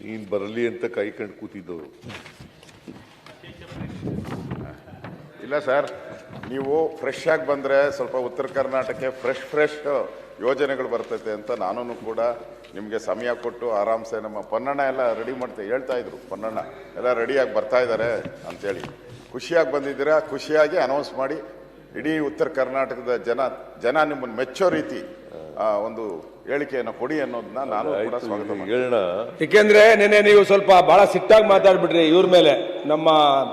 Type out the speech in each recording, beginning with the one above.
ನೀನು ಬರಲಿ ಅಂತ ಕಾಯ್ಕೊಂಡು ಕೂತಿದ್ದವರು. ಇಲ್ಲ ಸರ್, ನೀವು ಫ್ರೆಶ್ ಆಗಿ ಬಂದರೆ ಸ್ವಲ್ಪ ಉತ್ತರ ಕರ್ನಾಟಕಕ್ಕೆ ಫ್ರೆಶ್ ಯೋಜನೆಗಳು ಬರ್ತೈತೆ ಅಂತ ನಾನು ಕೂಡ ನಿಮಗೆ ಸಮಯ ಕೊಟ್ಟು ಆರಾಮ್ಸೆ ನಮ್ಮ ಪೊನ್ನಣ್ಣ ಎಲ್ಲ ರೆಡಿ ಮಾಡ್ತೇವೆ ಹೇಳ್ತಾ ಇದ್ರು. ಪೊನ್ನಣ್ಣ ಎಲ್ಲ ರೆಡಿಯಾಗಿ ಬರ್ತಾ ಇದ್ದಾರೆ ಅಂಥೇಳಿ ಖುಷಿಯಾಗಿ ಬಂದಿದ್ದೀರಾ. ಖುಷಿಯಾಗಿ ಅನೌನ್ಸ್ ಮಾಡಿ ಇಡೀ ಉತ್ತರ ಕರ್ನಾಟಕದ ಜನ ನಿಮ್ಮನ್ನು ಮೆಚ್ಚೋ ರೀತಿ ಒಂದು ಹೇಳಿಕೆಯನ್ನು ಕೊಡಿ ಅನ್ನೋದನ್ನ ನಾನು ಕೂಡ ಸ್ವಾಗತ ಹೇಳೋಣ. ಏಕೆಂದ್ರೆ ನೆನೆ ನೀವು ಸ್ವಲ್ಪ ಬಹಳ ಸಿಟ್ಟಾಗಿ ಮಾತಾಡ್ಬಿಟ್ರಿ ಇವ್ರ ಮೇಲೆ, ನಮ್ಮ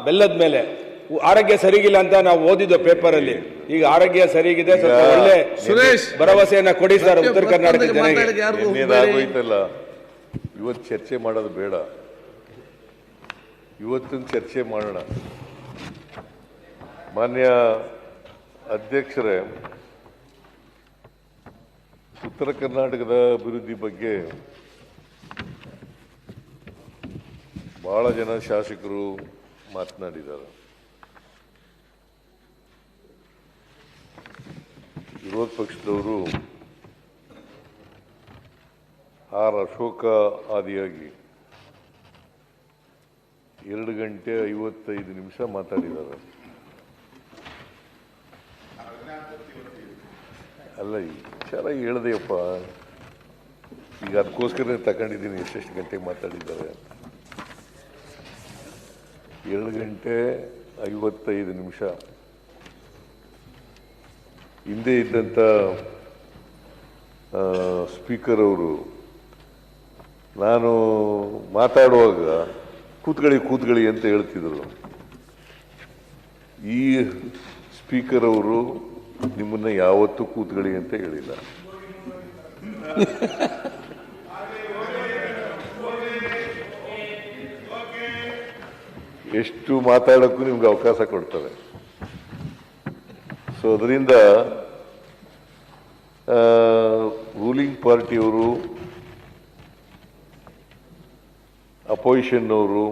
ಬೆಲ್ಲದ ಮೇಲೆ. ಆರೋಗ್ಯ ಸರಿಗಿಲ್ಲ ಅಂತ ನಾವು ಓದಿದ್ದು ಪೇಪರ್ ಅಲ್ಲಿ. ಈಗ ಆರೋಗ್ಯ ಸರಿಗಿದೆ, ಸ್ವಲ್ಪ ಒಳ್ಳೆ ಸುರೇಶ್ ಭರವಸೆಯನ್ನ ಕೊಡಿ ಸರ್ ಉತ್ತರ ಕರ್ನಾಟಕ ಜನರಿಗೆ. ಏನಾಗೋಯ್ತಲ್ಲ, ಇವತ್ತು ಚರ್ಚೆ ಮಾಡೋದು ಬೇಡ, ಇವತ್ತಿನ ಚರ್ಚೆ ಮಾಡೋಣ. ಮಾನ್ಯ ಅಧ್ಯಕ್ಷರೇ, ಉತ್ತರ ಕರ್ನಾಟಕದ ಅಭಿವೃದ್ಧಿ ಬಗ್ಗೆ ಬಹಳ ಜನ ಶಾಸಕರು ಮಾತನಾಡಿದ್ದಾರೆ. ವಿರೋಧ ಪಕ್ಷದವರು ಆರ್ ಅಶೋಕ ಆದಿಯಾಗಿ 2 ಗಂಟೆ 55 ನಿಮಿಷ ಮಾತಾಡಿದ್ದಾರೆ. ಅಲ್ಲ, ಚೆನ್ನಾಗಿ ಹೇಳ್ದೆಯಪ್ಪ. ಈಗ ಅದಕ್ಕೋಸ್ಕರ ತಗೊಂಡಿದ್ದೀನಿ ಎಷ್ಟೆಷ್ಟು ಗಂಟೆಗೆ ಮಾತಾಡಿದ್ದಾರೆ. 2 ಗಂಟೆ 55 ನಿಮಿಷ. ಹಿಂದೆ ಇದ್ದಂಥ ಸ್ಪೀಕರ್ ಅವರು ನಾನು ಮಾತಾಡುವಾಗ ಕೂತ್ಕೊಳ್ಳಿ ಅಂತ ಹೇಳ್ತಿದ್ರು. ಈ ಸ್ಪೀಕರ್ ಅವರು ನಿಮ್ಮನ್ನ ಯಾವತ್ತೂ ಕೂತ್ಕೊಳ್ಳಿ ಅಂತ ಹೇಳಿಲ್ಲ. ಎಷ್ಟು ಮಾತಾಡೋಕ್ಕೂ ನಿಮ್ಗೆ ಅವಕಾಶ ಕೊಡ್ತಾರೆ. ಸೊ ಅದರಿಂದ ರೂಲಿಂಗ್ ಪಾರ್ಟಿಯವರು, ಅಪೋಸಿಷನ್ನವರು,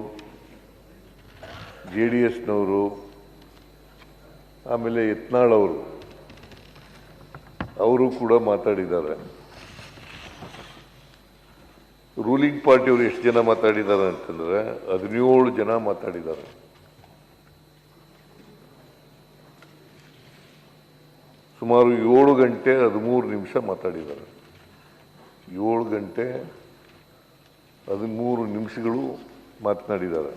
JDSನವರು, ಆಮೇಲೆ ಯತ್ನಾಳ್ ಅವರು ಕೂಡ ಮಾತಾಡಿದ್ದಾರೆ. ರೂಲಿಂಗ್ ಪಾರ್ಟಿಯವರು ಎಷ್ಟು ಜನ ಮಾತಾಡಿದ್ದಾರೆ ಅಂತಂದ್ರೆ 17 ಜನ ಮಾತಾಡಿದ್ದಾರೆ. ಸುಮಾರು 7 ಗಂಟೆ 13 ನಿಮಿಷ ಮಾತಾಡಿದ್ದಾರೆ. 7 ಗಂಟೆ 13 ನಿಮಿಷಗಳು ಮಾತನಾಡಿದ್ದಾರೆ.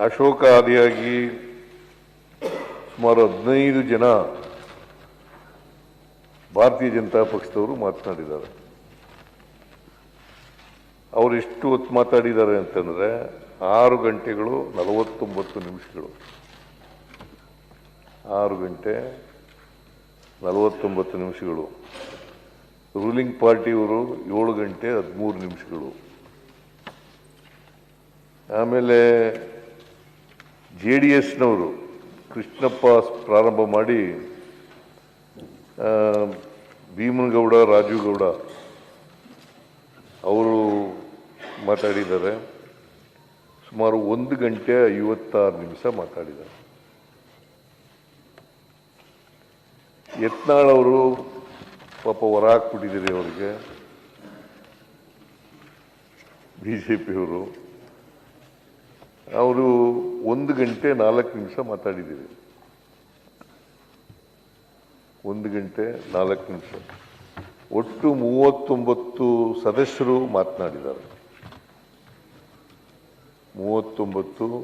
ಅಶೋಕ ಆದಿಯಾಗಿ ಸುಮಾರು 15 ಜನ ಭಾರತೀಯ ಜನತಾ ಪಕ್ಷದವರು ಮಾತನಾಡಿದ್ದಾರೆ. ಅವರು ಎಷ್ಟು ಹೊತ್ತು ಮಾತಾಡಿದ್ದಾರೆ ಅಂತಂದ್ರೆ 6 ಗಂಟೆಗಳು 49 ನಿಮಿಷಗಳು. 6 ಗಂಟೆ 49 ನಿಮಿಷಗಳು. ರೂಲಿಂಗ್ ಪಾರ್ಟಿಯವರು 7 ಗಂಟೆ 13 ನಿಮಿಷಗಳು. ಆಮೇಲೆ JDSನವರು ಕೃಷ್ಣಪ್ಪ ಪ್ರಾರಂಭ ಮಾಡಿ ಭೀಮನಗೌಡ, ರಾಜುಗೌಡ ಅವರು ಮಾತಾಡಿದ್ದಾರೆ. ಸುಮಾರು 1 ಗಂಟೆ 56 ನಿಮಿಷ ಮಾತಾಡಿದ್ದಾರೆ. ಯತ್ನಾಳ್ ಅವರು ಪಾಪ ಹೊರ ಹಾಕ್ಬಿಟ್ಟಿದ್ದೀರಿ ಅವರಿಗೆ, BJPಯವರು. ಅವರು 1 ಗಂಟೆ 4 ನಿಮಿಷ ಮಾತಾಡಿದ್ದೀರಿ. 1 ಗಂಟೆ 4 ನಿಮಿಷ. ಒಟ್ಟು 39 ಸದಸ್ಯರು ಮಾತನಾಡಿದ್ದಾರೆ. 39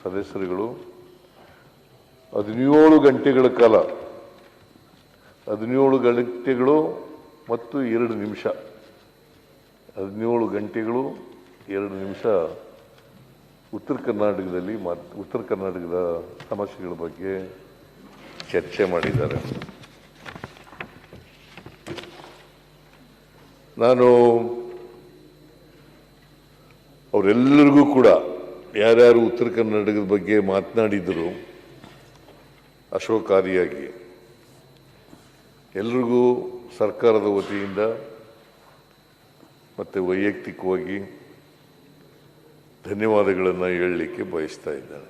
ಸದಸ್ಯರುಗಳು 17 ಗಂಟೆಗಳ ಕಾಲ, 17 ಗಂಟೆಗಳು ಮತ್ತು 2 ನಿಮಿಷ, 17 ಗಂಟೆಗಳು 2 ನಿಮಿಷ ಉತ್ತರ ಕರ್ನಾಟಕದ ಸಮಸ್ಯೆಗಳ ಬಗ್ಗೆ ಚರ್ಚೆ ಮಾಡಿದ್ದಾರೆ. ನಾನು ಅವರೆಲ್ಲರಿಗೂ ಕೂಡ ಯಾರ್ಯಾರು ಉತ್ತರ ಕರ್ನಾಟಕದ ಬಗ್ಗೆ ಮಾತನಾಡಿದ್ರು ಅಶೋಕ್ ಆದಿಯಾಗಿ ಎಲ್ರಿಗೂ ಸರ್ಕಾರದ ವತಿಯಿಂದ ಮತ್ತು ವೈಯಕ್ತಿಕವಾಗಿ ಧನ್ಯವಾದಗಳನ್ನು ಹೇಳಲಿಕ್ಕೆ ಬಯಸ್ತಾ ಇದ್ದೇನೆ.